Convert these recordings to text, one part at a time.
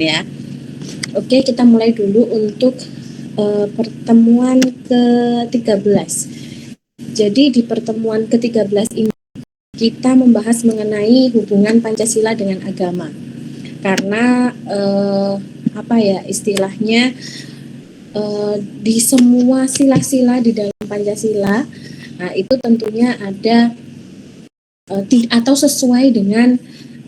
ya. Oke, kita mulai dulu untuk pertemuan ke-13. Jadi di pertemuan ke-13 ini kita membahas mengenai hubungan Pancasila dengan agama. Karena istilahnya di semua sila-sila di dalam Pancasila, nah itu tentunya ada atau sesuai dengan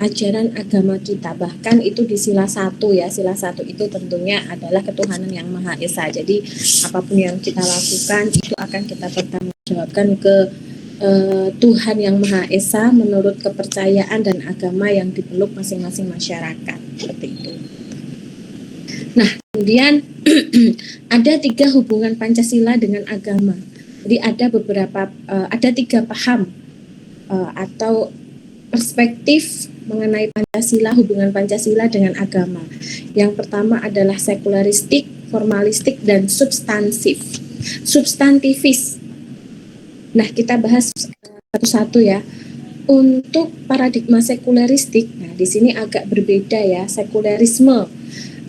ajaran agama kita. Bahkan itu di sila 1 ya. Sila 1 itu tentunya adalah ketuhanan yang Maha Esa. Jadi apapun yang kita lakukan itu akan kita pertanggungjawabkan ke Tuhan yang Maha Esa menurut kepercayaan dan agama yang dipeluk masing-masing masyarakat. Seperti itu. Nah, kemudian ada 3 hubungan Pancasila dengan agama. Jadi ada ada 3 paham atau perspektif mengenai Pancasila, hubungan Pancasila dengan agama. Yang pertama adalah sekularistik, formalistik, dan substantivis. Nah, kita bahas satu-satu ya. Untuk paradigma sekularistik, nah di sini agak berbeda ya. Sekulerisme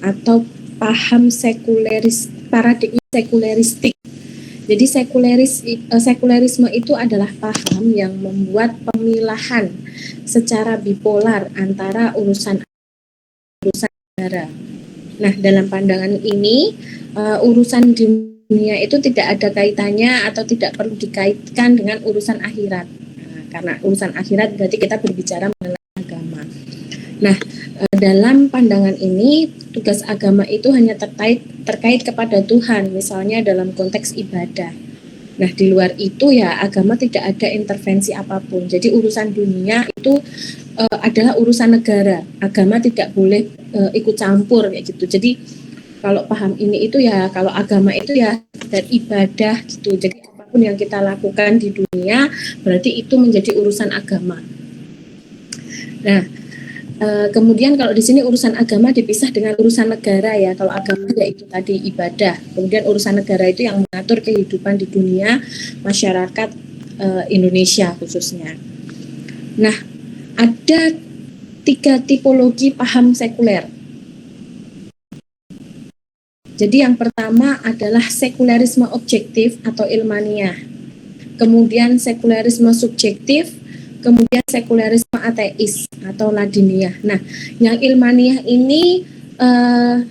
atau paham paradigma sekularistik. Jadi sekulerisme itu adalah paham yang membuat pemilahan secara bipolar antara urusan negara. Nah, dalam pandangan ini urusan dunia itu tidak ada kaitannya atau tidak perlu dikaitkan dengan urusan akhirat. Nah, karena urusan akhirat berarti kita berbicara mengenai agama. Nah, dalam pandangan ini tugas agama itu hanya terkait kepada Tuhan, misalnya dalam konteks ibadah. Nah, di luar itu ya agama tidak ada intervensi apapun. Jadi urusan dunia itu adalah urusan negara. Agama tidak boleh ikut campur kayak gitu. Jadi kalau paham ini itu ya, kalau agama itu ya dan ibadah gitu. Jadi apapun yang kita lakukan di dunia berarti itu menjadi urusan agama. Nah, kemudian kalau di sini urusan agama dipisah dengan urusan negara ya. Kalau agama ya itu tadi ibadah. Kemudian urusan negara itu yang mengatur kehidupan di dunia masyarakat Indonesia khususnya. Nah, ada 3 tipologi paham sekuler. Jadi yang pertama adalah sekularisme objektif atau ilmaniah. Kemudian sekularisme subjektif, kemudian sekularisme ateis atau ladiniah. Nah, yang ilmaniah ini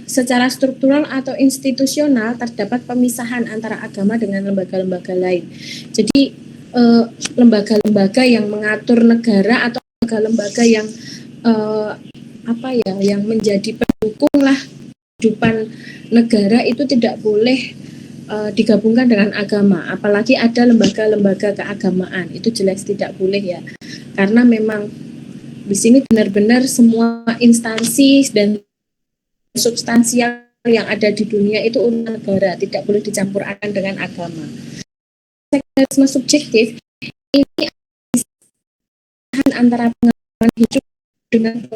secara struktural atau institusional terdapat pemisahan antara agama dengan lembaga-lembaga lain. Jadi lembaga-lembaga yang mengatur negara atau lembaga-lembaga yang yang menjadi pendukung lah kehidupan negara itu tidak boleh digabungkan dengan agama, apalagi ada lembaga-lembaga keagamaan, itu jelas tidak boleh ya, karena memang di sini benar-benar semua instansi dan substansial yang ada di dunia itu urusan negara, tidak boleh dicampur akan dengan agama. Sekularisme subjektif ini antara pengalaman hidup dengan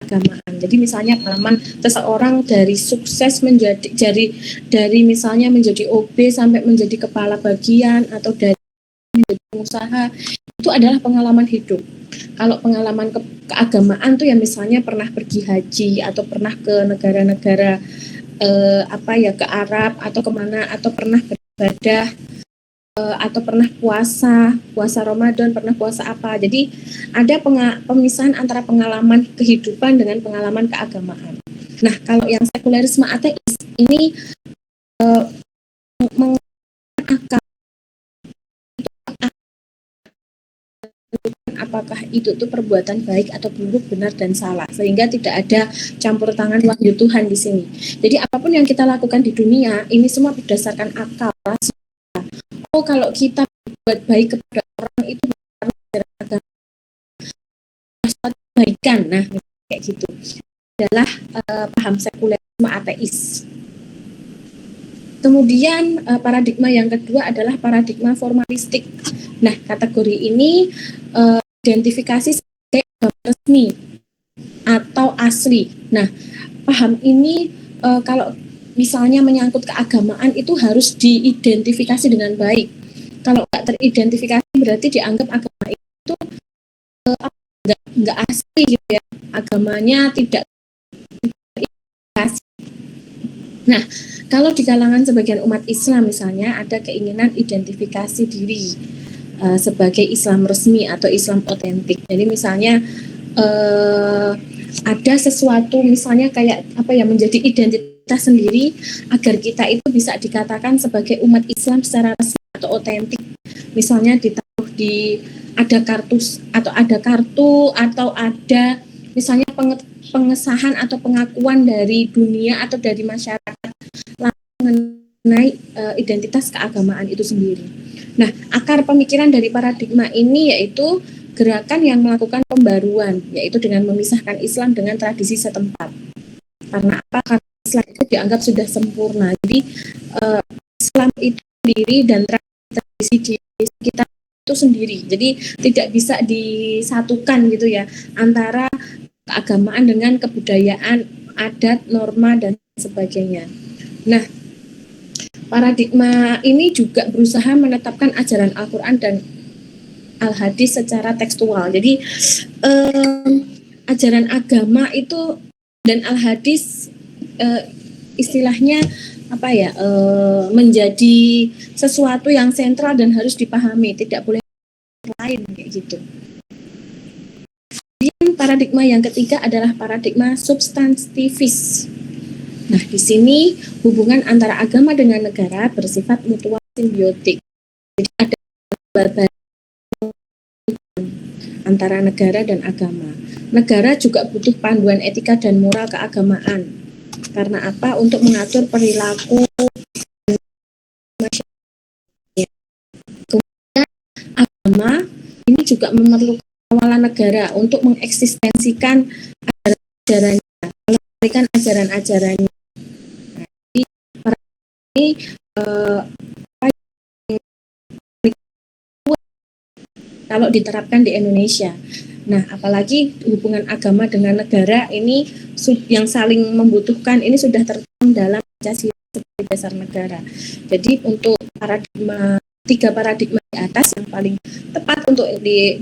keagamaan. Jadi misalnya pengalaman seseorang dari sukses dari misalnya menjadi OB sampai menjadi kepala bagian atau dari menjadi pengusaha, itu adalah pengalaman hidup. Kalau pengalaman keagamaan tuh ya misalnya pernah pergi haji atau pernah ke negara-negara ke Arab atau kemana, atau pernah beribadah atau pernah puasa Ramadan, pernah puasa apa. Jadi ada pemisahan antara pengalaman kehidupan dengan pengalaman keagamaan. Nah, kalau yang sekularisme ateis ini apakah itu tuh perbuatan baik atau buruk, benar dan salah, sehingga tidak ada campur tangan wahyu Tuhan di sini. Jadi apapun yang kita lakukan di dunia ini semua berdasarkan akal. Oh, kalau kita berbuat baik kepada orang itu adalah kebaikan. Nah, kayak gitu. Adalah paham sekulerisme ateis. Kemudian paradigma yang kedua adalah paradigma formalistik. Nah, kategori ini identifikasi sebagai agama resmi atau asli. Nah, paham ini kalau misalnya menyangkut keagamaan itu harus diidentifikasi dengan baik. Kalau nggak teridentifikasi berarti dianggap agama itu nggak asli gitu ya, agamanya tidak Nah, kalau di kalangan sebagian umat Islam misalnya ada keinginan identifikasi diri sebagai Islam resmi atau Islam otentik. Jadi misalnya ada sesuatu misalnya kayak apa ya, menjadi identitas sendiri agar kita itu bisa dikatakan sebagai umat Islam secara resmi atau otentik. Misalnya ditaruh di ada kartu atau ada misalnya pengesahan atau pengakuan dari dunia atau dari masyarakat mengenai identitas keagamaan itu sendiri. Nah, akar pemikiran dari paradigma ini yaitu gerakan yang melakukan pembaruan, yaitu dengan memisahkan Islam dengan tradisi setempat. Karena apa? Karena Islam itu dianggap sudah sempurna. Jadi Islam itu sendiri dan tradisi di sekitar itu sendiri. Jadi tidak bisa disatukan gitu ya antara keagamaan dengan kebudayaan, adat, norma dan sebagainya. Nah, paradigma ini juga berusaha menetapkan ajaran Al-Quran dan Al-Hadis secara tekstual. Jadi ajaran agama itu dan Al-Hadis istilahnya apa ya, menjadi sesuatu yang sentral dan harus dipahami, tidak boleh lain kayak gitu. Kemudian paradigma yang ketiga adalah paradigma substantivis. Nah, di sini hubungan antara agama dengan negara bersifat mutual simbiotik. Jadi ada antara negara dan agama. Negara juga butuh panduan etika dan moral keagamaan. Karena apa? Untuk mengatur perilaku masyarakat. Kemudian agama ini juga memerlukan kawalan negara untuk mengeksistensikan ajaran-ajarannya, melestarikan ajaran-ajarannya. Jadi ini kalau diterapkan di Indonesia. Nah, apalagi hubungan agama dengan negara ini yang saling membutuhkan ini sudah tertuang dalam Pancasila sebagai dasar negara. Jadi untuk tiga paradigma di atas yang paling tepat untuk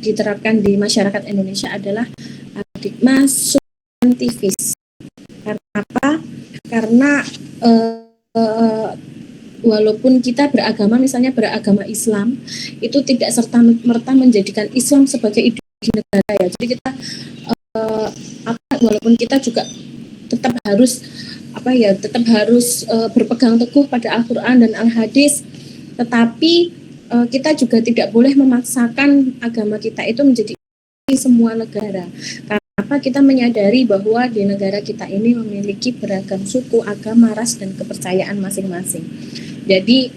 diterapkan di masyarakat Indonesia adalah paradigma substantivis. Karena apa? Karena walaupun kita beragama, misalnya beragama Islam, itu tidak serta-merta menjadikan Islam sebagai ideologi negara ya. Jadi kita walaupun kita juga tetap harus berpegang teguh pada Al-Quran dan Al-Hadis, tetapi kita juga tidak boleh memaksakan agama kita itu menjadi semua negara. Karena apa? Kita menyadari bahwa di negara kita ini memiliki beragam suku, agama, ras, dan kepercayaan masing-masing. Jadi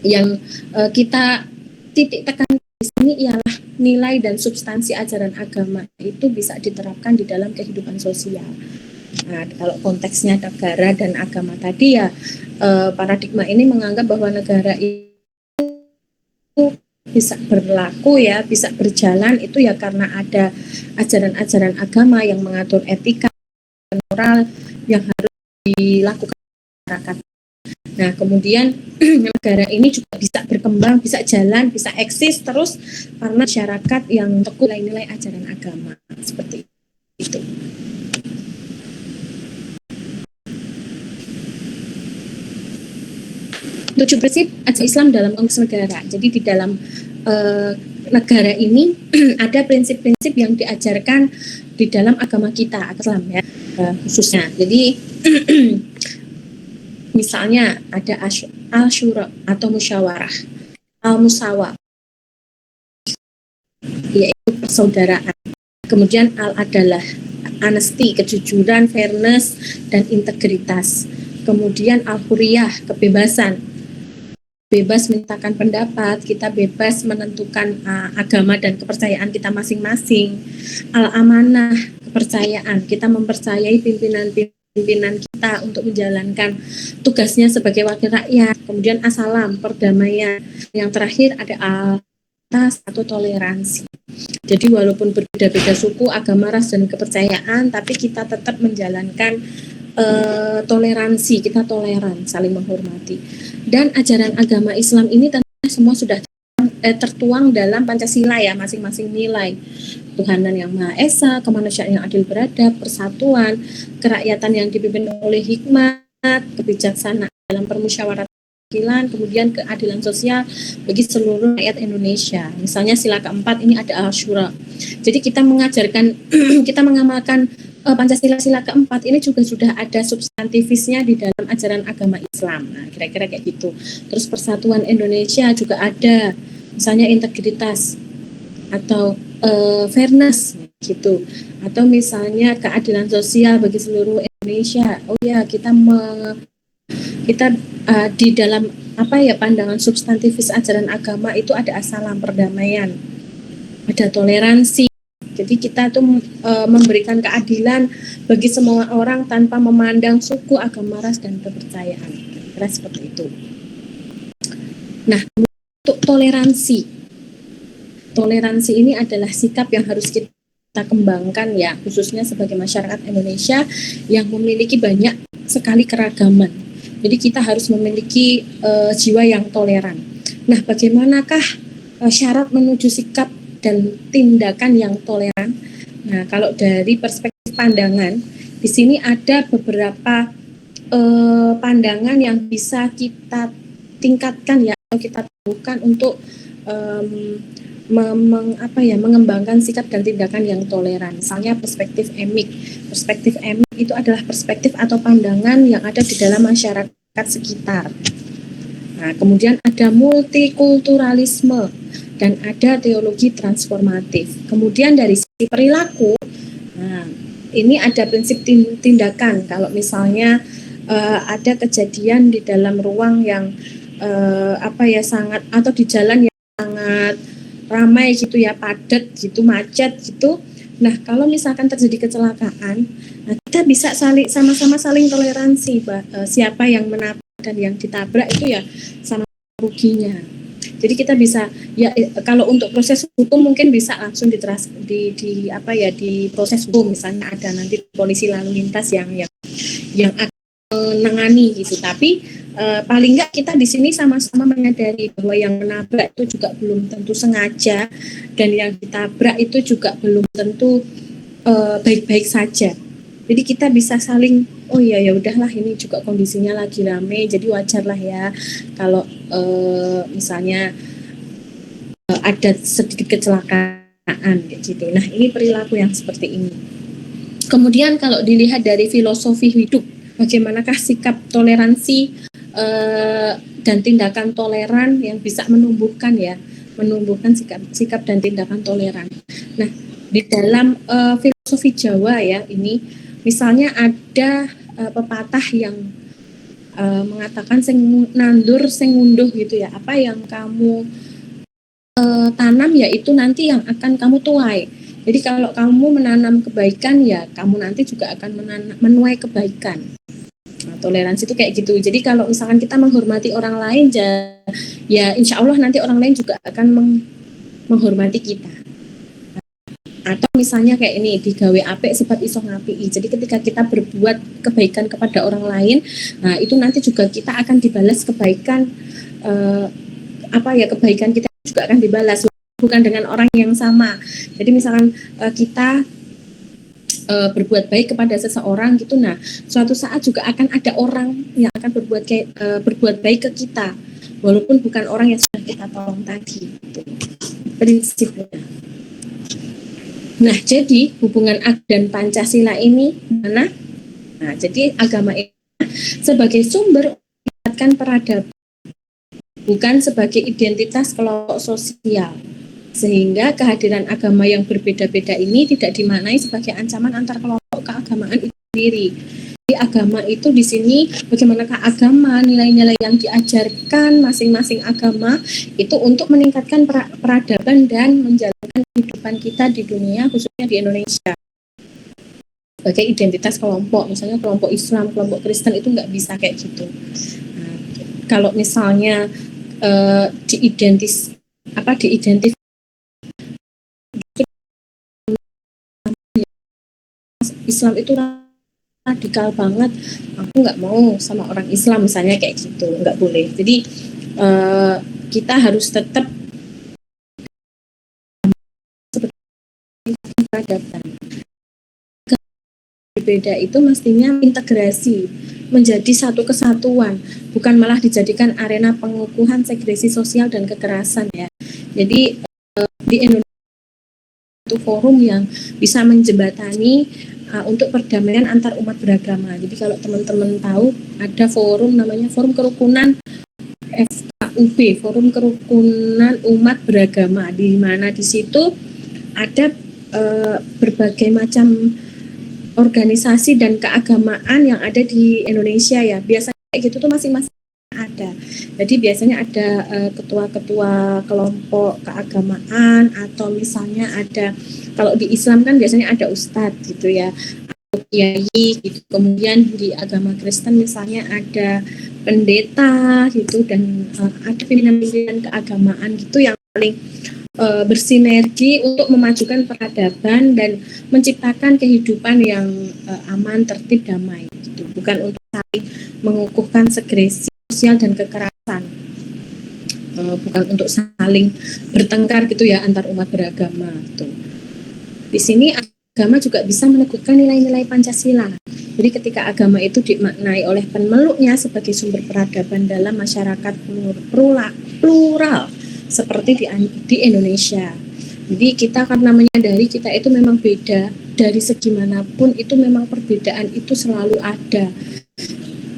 yang kita titik tekan di sini ialah nilai dan substansi ajaran agama itu bisa diterapkan di dalam kehidupan sosial. Nah, kalau konteksnya negara dan agama tadi ya, paradigma ini menganggap bahwa negara itu bisa berlaku ya, bisa berjalan itu ya karena ada ajaran-ajaran agama yang mengatur etika dan moral yang harus dilakukan masyarakat. Nah, kemudian negara ini juga bisa berkembang, bisa jalan, bisa eksis terus karena masyarakat yang teguh nilai-nilai ajaran agama seperti itu. Tujuh prinsip ajaran Islam dalam konteks negara. Jadi di dalam negara ini ada prinsip-prinsip yang diajarkan di dalam agama kita, Islam ya, khususnya. Jadi misalnya ada al-syura atau musyawarah, al-musawa, yaitu persaudaraan. Kemudian al-adalah, honesty, kejujuran, fairness, dan integritas. Kemudian al-huriyah, kebebasan, bebas menyatakan pendapat, kita bebas menentukan agama dan kepercayaan kita masing-masing. Al-amanah, kepercayaan, kita mempercayai pimpinan kita untuk menjalankan tugasnya sebagai wakil rakyat. Kemudian asalam, perdamaian. Yang terakhir ada al-tas atau toleransi. Jadi walaupun berbeda-beda suku, agama, ras, dan kepercayaan, tapi kita tetap menjalankan toleransi, kita toleran, saling menghormati. Dan ajaran agama Islam ini tentunya semua sudah tertuang dalam Pancasila ya, masing-masing nilai. Tuhanan yang Maha Esa, kemanusiaan yang adil beradab, persatuan, kerakyatan yang dipimpin oleh hikmah, kebijaksanaan dalam permusyawaratan, kemudian keadilan sosial bagi seluruh rakyat Indonesia. Misalnya sila keempat ini ada Asyura. Jadi kita mengajarkan, kita mengamalkan Pancasila sila keempat ini juga sudah ada substantifisnya di dalam ajaran agama Islam. Nah, kira-kira kayak gitu. Terus persatuan Indonesia juga ada, misalnya integritas atau fairness gitu. Atau misalnya keadilan sosial bagi seluruh Indonesia. Oh ya, kita di dalam pandangan substantifis ajaran agama itu ada asalam perdamaian, ada toleransi. Jadi kita tuh memberikan keadilan bagi semua orang tanpa memandang suku, agama, ras, dan kepercayaan. Kira seperti itu. Nah, untuk toleransi ini adalah sikap yang harus kita kembangkan ya, khususnya sebagai masyarakat Indonesia yang memiliki banyak sekali keragaman. Jadi kita harus memiliki jiwa yang toleran. Nah, bagaimanakah syarat menuju sikap dan tindakan yang toleran? Nah, kalau dari perspektif pandangan, di sini ada beberapa pandangan yang bisa kita tingkatkan ya, atau kita temukan untuk mengembangkan sikap dan tindakan yang toleran. Misalnya perspektif emik. Perspektif emik itu adalah perspektif atau pandangan yang ada di dalam masyarakat sekitar. Nah, kemudian ada multikulturalisme dan ada teologi transformatif. Kemudian dari sisi perilaku, nah, ini ada prinsip tindakan. Kalau misalnya ada kejadian di dalam ruang yang sangat, atau di jalan yang sangat ramai gitu ya, padat gitu, macet gitu. Nah, kalau misalkan terjadi kecelakaan, nah kita bisa sama-sama saling toleransi, siapa yang menabrak dan yang ditabrak itu ya sama ruginya. Jadi kita bisa ya, kalau untuk proses hukum mungkin bisa langsung di proses hukum, misalnya ada nanti polisi lalu lintas yang akan menangani gitu. Tapi paling enggak kita di sini sama-sama menyadari bahwa yang menabrak itu juga belum tentu sengaja, dan yang ditabrak itu juga belum tentu baik-baik saja. Jadi kita bisa saling, oh ya udahlah, ini juga kondisinya lagi rame, jadi wajar lah ya kalau misalnya ada sedikit kecelakaan kayak gitu. Nah, ini perilaku yang seperti ini. Kemudian kalau dilihat dari filosofi hidup, bagaimanakah sikap toleransi dan tindakan toleran yang bisa menumbuhkan sikap dan tindakan toleran. Nah, di dalam filosofi Jawa ya, ini misalnya ada pepatah yang mengatakan sing nandur sing ngunduh gitu ya, apa yang kamu tanam ya itu nanti yang akan kamu tuai. Jadi kalau kamu menanam kebaikan ya kamu nanti juga akan menuai kebaikan. Nah, toleransi itu kayak gitu. Jadi kalau misalkan kita menghormati orang lain ya insya Allah nanti orang lain juga akan menghormati kita. Atau misalnya kayak ini, digawe apik sebab iso ngapiki. Jadi ketika kita berbuat kebaikan kepada orang lain, nah itu nanti juga kita akan dibalas kebaikan, kebaikan kita juga akan dibalas, bukan dengan orang yang sama. Jadi misalkan kita berbuat baik kepada seseorang gitu, nah suatu saat juga akan ada orang yang akan berbuat baik ke kita, walaupun bukan orang yang sudah kita tolong tadi. Gitu. Prinsipnya. Nah, jadi hubungan agama dan Pancasila ini mana? Nah, jadi agama ini sebagai sumber meningkatkan peradaban, bukan sebagai identitas kelompok sosial. Sehingga kehadiran agama yang berbeda-beda ini tidak dimaknai sebagai ancaman antar kelompok keagamaan itu sendiri. Jadi agama itu di sini, bagaimanakah agama, nilai-nilai yang diajarkan masing-masing agama itu untuk meningkatkan peradaban dan menjalankan kehidupan kita di dunia, khususnya di Indonesia. Sebagai identitas kelompok, misalnya kelompok Islam, kelompok Kristen itu nggak bisa kayak gitu. Nah, kalau misalnya diidentif Islam itu radikal banget, aku nggak mau sama orang Islam misalnya kayak gitu, nggak boleh. Jadi kita harus tetap peradaban. Berbeda itu mestinya integrasi menjadi satu kesatuan, bukan malah dijadikan arena pengukuhan segresi sosial dan kekerasan ya. Jadi di Indonesia itu forum yang bisa menjembatani untuk perdamaian antar umat beragama. Jadi kalau teman-teman tahu ada forum namanya Forum Kerukunan FKUB, Forum Kerukunan Umat Beragama, di mana di situ ada berbagai macam organisasi dan keagamaan yang ada di Indonesia ya. Biasanya kayak gitu tuh masing-masing ada. Jadi biasanya ada ketua-ketua kelompok keagamaan, atau misalnya ada, kalau di Islam kan biasanya ada ustadz gitu ya, atau kiai gitu. Kemudian di agama Kristen misalnya ada pendeta gitu, dan ada pimpinan-pimpinan keagamaan gitu yang paling bersinergi untuk memajukan peradaban dan menciptakan kehidupan yang aman, tertib, damai gitu. Bukan untuk saling mengukuhkan segresi sosial dan kekerasan, bukan untuk saling bertengkar gitu ya antar umat beragama gitu. Di sini agama juga bisa meneguhkan nilai-nilai Pancasila. Jadi ketika agama itu dimaknai oleh pemeluknya sebagai sumber peradaban dalam masyarakat plural seperti di Indonesia. Jadi kita karena menyadari kita itu memang beda dari segi manapun, itu memang perbedaan itu selalu ada.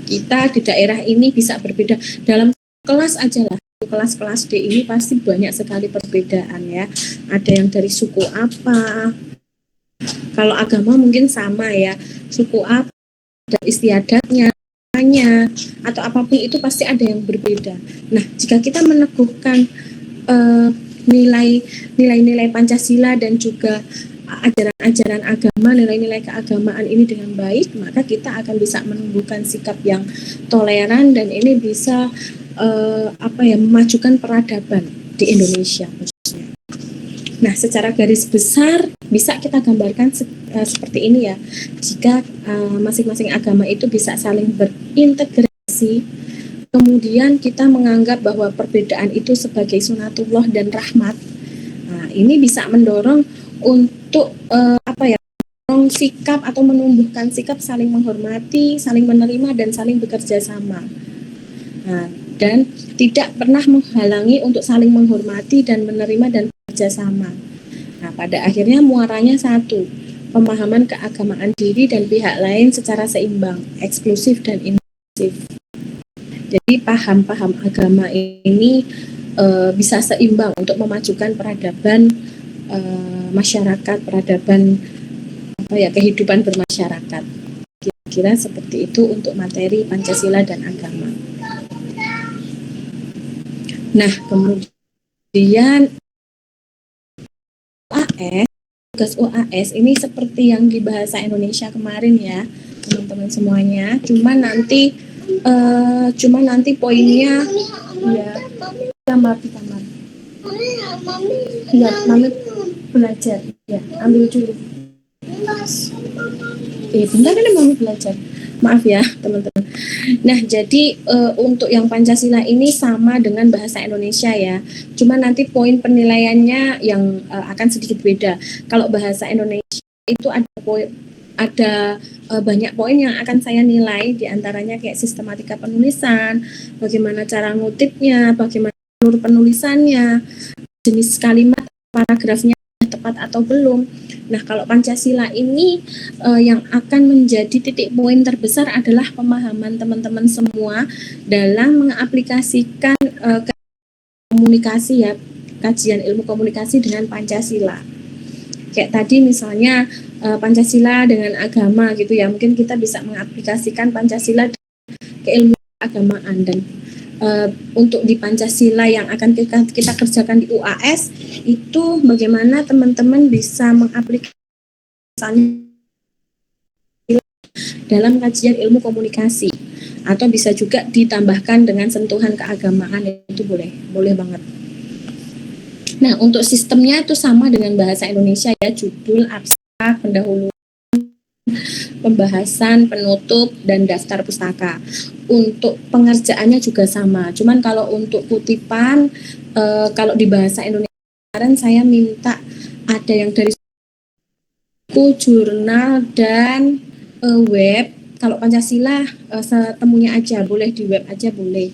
Kita di daerah ini bisa berbeda dalam kelas aja lah, kelas-kelas D ini pasti banyak sekali perbedaan ya. Ada yang dari suku apa, kalau agama mungkin sama ya, suku apa, ada istiadatnya, atau apapun itu pasti ada yang berbeda. Nah, jika kita meneguhkan nilai-nilai Pancasila dan juga ajaran-ajaran agama, nilai-nilai keagamaan ini dengan baik, maka kita akan bisa menumbuhkan sikap yang toleran, dan ini bisa memajukan peradaban di Indonesia khususnya. Nah, secara garis besar bisa kita gambarkan seperti ini ya. Jika masing-masing agama itu bisa saling berintegrasi, kemudian kita menganggap bahwa perbedaan itu sebagai sunatullah dan rahmat. Nah, ini bisa mendorong untuk mendorong sikap atau menumbuhkan sikap saling menghormati, saling menerima, dan saling bekerja sama. Nah, dan tidak pernah menghalangi untuk saling menghormati dan menerima dan bekerja sama. Nah, pada akhirnya muaranya satu, pemahaman keagamaan diri dan pihak lain secara seimbang, eksklusif dan inklusif. Jadi paham-paham agama ini bisa seimbang untuk memajukan peradaban masyarakat, peradaban kehidupan bermasyarakat. Kira-kira seperti itu untuk materi Pancasila dan agama. Nah, kemudian tugas UAS ini seperti yang di bahasa Indonesia kemarin ya, teman-teman semuanya. Cuma nanti poinnya ya kamar di kamar. Ya, mami belajar. Ya, ambil dulu. Bentar kan mami belajar. Maaf ya, teman-teman. Nah, jadi untuk yang Pancasila ini sama dengan bahasa Indonesia ya. Cuma nanti poin penilaiannya yang akan sedikit beda. Kalau bahasa Indonesia itu ada banyak poin yang akan saya nilai, diantaranya kayak sistematika penulisan, bagaimana cara ngutipnya, bagaimana alur penulisannya, jenis kalimat, paragrafnya tepat atau belum. Nah, kalau Pancasila ini yang akan menjadi titik poin terbesar adalah pemahaman teman-teman semua dalam mengaplikasikan komunikasi ya, kajian ilmu komunikasi dengan Pancasila. Kayak tadi misalnya Pancasila dengan agama gitu ya, mungkin kita bisa mengaplikasikan Pancasila ke ilmu keagamaan. Dan untuk di Pancasila yang akan kita kerjakan di UAS itu bagaimana teman-teman bisa mengaplikasikan dalam kajian ilmu komunikasi, atau bisa juga ditambahkan dengan sentuhan keagamaan, itu boleh banget. Nah, untuk sistemnya itu sama dengan bahasa Indonesia ya, judul, abstrak, pendahuluan, pembahasan, penutup, dan daftar pustaka. Untuk pengerjaannya juga sama. Cuman kalau untuk kutipan, kalau di bahasa Indonesia kemarin saya minta ada yang dari buku, jurnal, dan web. kalau Pancasila setemunya aja, boleh di web aja boleh.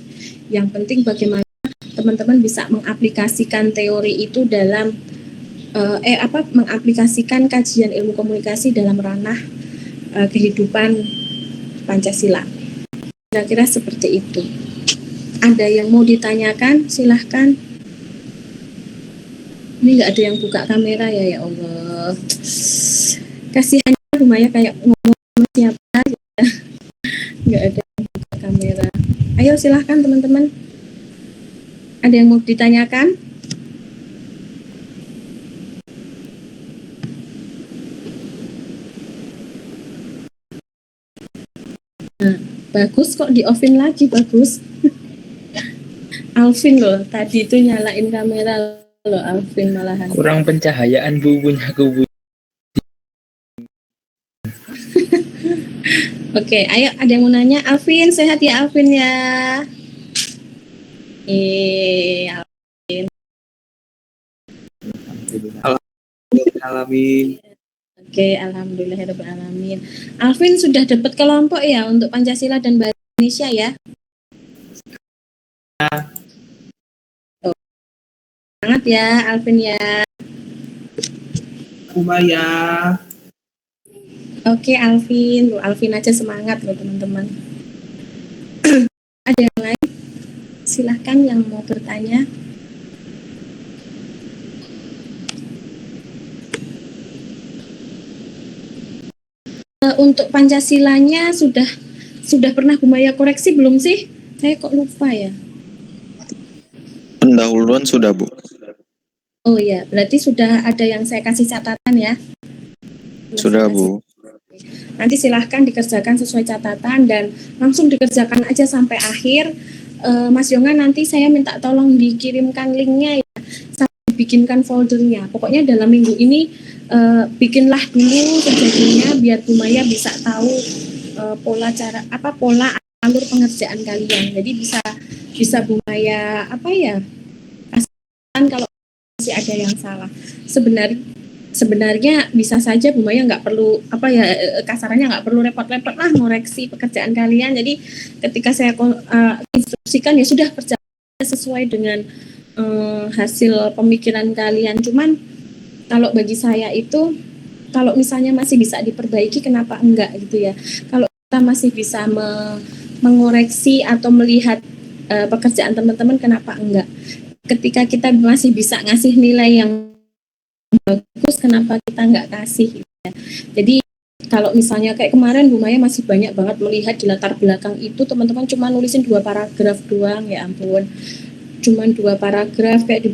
Yang penting bagaimana teman-teman bisa mengaplikasikan teori itu dalam mengaplikasikan kajian ilmu komunikasi dalam ranah kehidupan Pancasila. Kira-kira seperti itu. Ada yang mau ditanyakan? Silahkan. Ini nggak ada yang buka kamera ya Allah. Kasihan Bu Maya kayak ngomong siapa ya. Nggak ada yang buka kamera. Ayo silahkan teman-teman. Ada yang mau ditanyakan? Nah, bagus kok di offin lagi, bagus. Alvin loh, tadi itu nyalain kamera loh, Alvin malahan. Kurang pencahayaan Bu, punya aku Bu. Oke, ayo ada yang mau nanya? Alvin, sehat ya Alvin ya? Alvin. Alhamdulillah. Oke, alhamdulillahirobbilalamin. Alvin sudah dapat kelompok ya untuk Pancasila dan Bahasa Indonesia ya? Oh, semangat ya Alvin ya. Umaya. Oke Alvin, Alvin aja semangat loh teman-teman. Ada yang lain? Silahkan yang mau bertanya. Untuk Pancasilanya sudah pernah Bu Maya koreksi belum sih? Saya kok lupa ya. Pendahuluan sudah Bu. Oh ya, berarti sudah ada yang saya kasih catatan ya. Sudah Bu. Nanti silahkan dikerjakan sesuai catatan dan langsung dikerjakan aja sampai akhir. Mas Yonga nanti saya minta tolong dikirimkan linknya ya, sampai bikinkan foldernya. Pokoknya dalam minggu ini bikinlah dulu sejadinya biar Bu Maya bisa tahu pola alur pengerjaan kalian. Jadi bisa Bu Maya kasihkan kalau masih ada yang salah. Sebenarnya bisa saja Bu Maya nggak perlu kasarannya nggak perlu repot-repot lah ngoreksi pekerjaan kalian. Jadi ketika saya instruksikan ya sudah kerja sesuai dengan hasil pemikiran kalian. Cuman kalau bagi saya itu kalau misalnya masih bisa diperbaiki kenapa enggak gitu ya. Kalau kita masih bisa mengoreksi atau melihat pekerjaan teman-teman kenapa enggak. Ketika kita masih bisa ngasih nilai yang bagus, kenapa kita nggak kasih ya. Jadi kalau misalnya kayak kemarin Bu Maya masih banyak banget melihat di latar belakang itu teman-teman cuma nulisin 2 paragraf doang, ya ampun, cuma 2 paragraf. Kayak di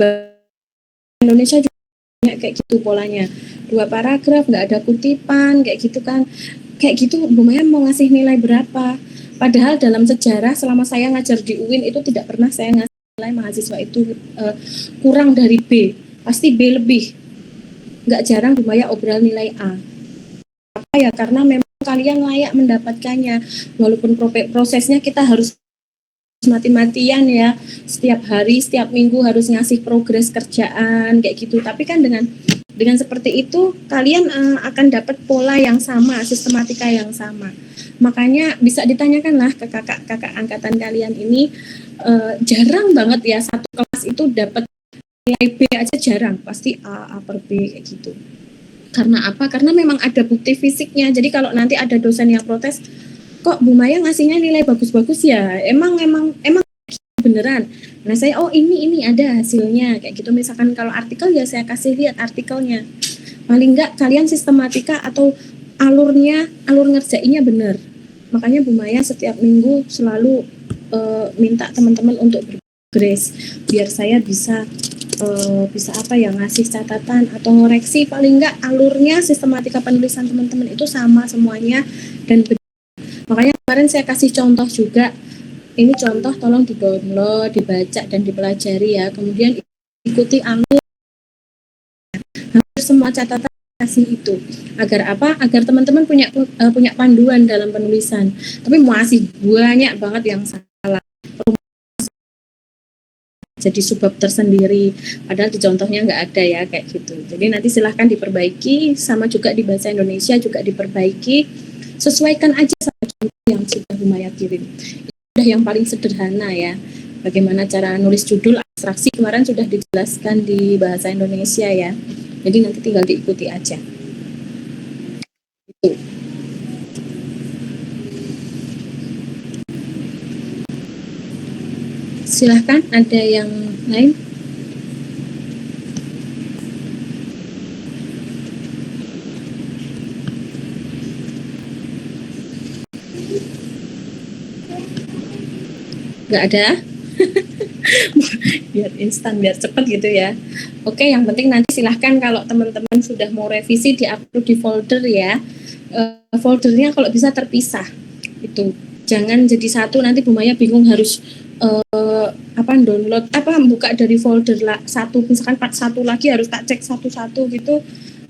Indonesia juga kayak gitu polanya, 2 paragraf nggak ada kutipan kayak gitu kan. Kayak gitu Bu Maya mau ngasih nilai berapa? Padahal dalam sejarah selama saya ngajar di UIN itu tidak pernah saya ngasih nilai mahasiswa itu kurang dari B, pasti B lebih. Nggak jarang Bu Maya obral nilai A. Apa ya? Karena memang kalian layak mendapatkannya. Walaupun prosesnya kita harus mati-matian ya. Setiap hari, setiap minggu harus ngasih progres kerjaan kayak gitu. Tapi kan dengan seperti itu kalian akan dapat pola yang sama, sistematika yang sama. Makanya bisa ditanyakan lah ke kakak-kakak angkatan kalian ini, jarang banget ya satu kelas itu dapat nilai B aja, jarang, pasti A per B kayak gitu. Karena apa? Karena memang ada bukti fisiknya. Jadi kalau nanti ada dosen yang protes, kok Bu Maya ngasihnya nilai bagus-bagus ya? Emang beneran. Nah saya ini ada hasilnya kayak gitu. Misalkan kalau artikel ya saya kasih lihat artikelnya. Paling enggak kalian sistematika atau alur ngerjainnya bener. Makanya Bu Maya setiap minggu selalu minta teman-teman untuk berprogres biar saya bisa ngasih catatan atau ngoreksi, paling enggak alurnya sistematika penulisan teman-teman itu sama semuanya dan benar. Makanya kemarin saya kasih contoh juga, ini contoh tolong di-download, dibaca dan dipelajari ya, kemudian ikuti alur. Hampir semua catatan kasih itu agar apa? Agar teman-teman punya panduan dalam penulisan. Tapi masih banyak banget yang salah. Jadi subbab tersendiri, padahal di contohnya nggak ada ya kayak gitu. Jadi nanti silahkan diperbaiki, sama juga di bahasa Indonesia juga diperbaiki, sesuaikan aja sama yang sudah Bu Maya kirim. Sudah yang paling sederhana ya. Bagaimana cara nulis judul, abstraksi kemarin sudah dijelaskan di bahasa Indonesia ya. Jadi nanti tinggal diikuti aja. Itu. Silahkan, ada yang lain? Nggak ada? Biar instan, biar cepet gitu ya. Oke, yang penting nanti silahkan kalau teman-teman sudah mau revisi di-upload di folder ya. Foldernya kalau bisa terpisah. Itu. Jangan jadi satu, nanti Bu Maya bingung harus download buka dari folder satu, misalkan part satu lagi harus tak cek satu-satu gitu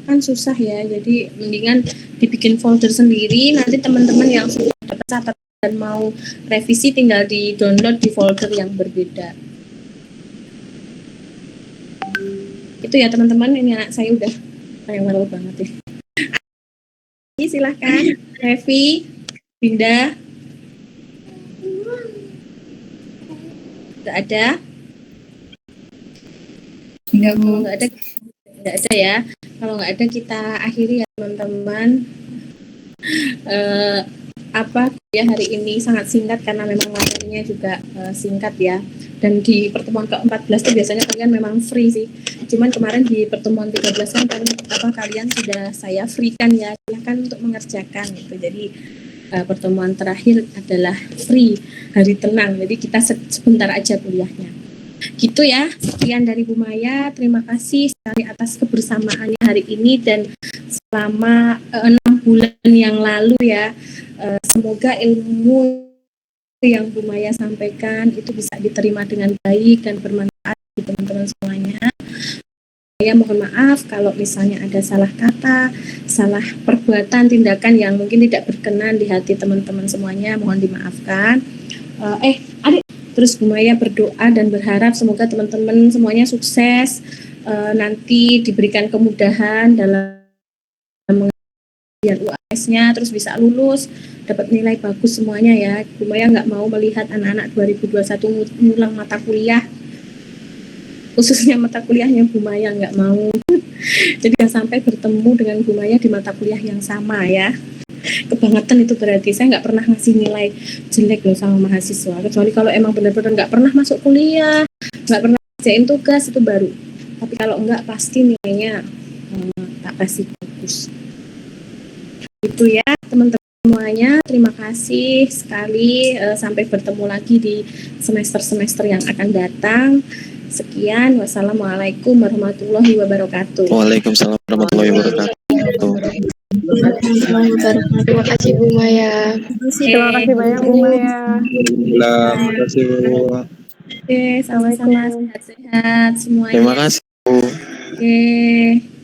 kan susah ya. Jadi mendingan dibikin folder sendiri, nanti teman-teman yang sudah dapat catatan dan mau revisi tinggal di download di folder yang berbeda. Itu ya teman-teman, ini anak saya udah rewel banget ya. Silahkan Revi, Binda. Nggak ada? Enggak, Bu. Nggak ada ya. Kalau nggak ada kita akhiri ya teman-teman. Ya hari ini sangat singkat karena memang materinya juga singkat ya. Dan di pertemuan ke-14 itu biasanya kalian memang free sih. Cuman kemarin di pertemuan 13 kan kalian sudah saya free kan ya. Silahkan untuk mengerjakan gitu. Jadi pertemuan terakhir adalah free, hari tenang. Jadi kita sebentar aja kuliahnya. Gitu ya, sekian dari Bu Maya. Terima kasih sekali atas kebersamaannya hari ini dan selama 6 bulan yang lalu ya. Semoga ilmu yang Bu Maya sampaikan itu bisa diterima dengan baik dan bermanfaat bagi teman-teman semuanya. Saya mohon maaf kalau misalnya ada salah kata, salah perbuatan, tindakan yang mungkin tidak berkenan di hati teman-teman semuanya, mohon dimaafkan. Adik, terus Bu Maya berdoa dan berharap semoga teman-teman semuanya sukses, nanti diberikan kemudahan dalam mengajar UAS-nya, terus bisa lulus, dapat nilai bagus semuanya ya. Bu Maya nggak mau melihat anak-anak 2021 ngulang mata kuliah, khususnya mata kuliahnya Bu Maya nggak mau. Jadi jangan sampai bertemu dengan Bu Maya di mata kuliah yang sama ya. Kebangetan itu berarti saya nggak pernah ngasih nilai jelek loh sama mahasiswa, kecuali kalau emang benar-benar nggak pernah masuk kuliah, nggak pernah kerjain tugas, itu baru. Tapi kalau enggak pasti nilainya tak kasih bagus. Itu ya teman-teman semuanya, terima kasih sekali, sampai bertemu lagi di semester-semester yang akan datang. Sekian, wassalamualaikum warahmatullahi wabarakatuh. Waalaikumsalam warahmatullahi wabarakatuh. Terima kasih Bu Maya. Terima kasih banyak Bu Maya. Terima kasih Bu. Oke, sama-sama, sehat-sehat semuanya. Terima kasih Bu. Oke.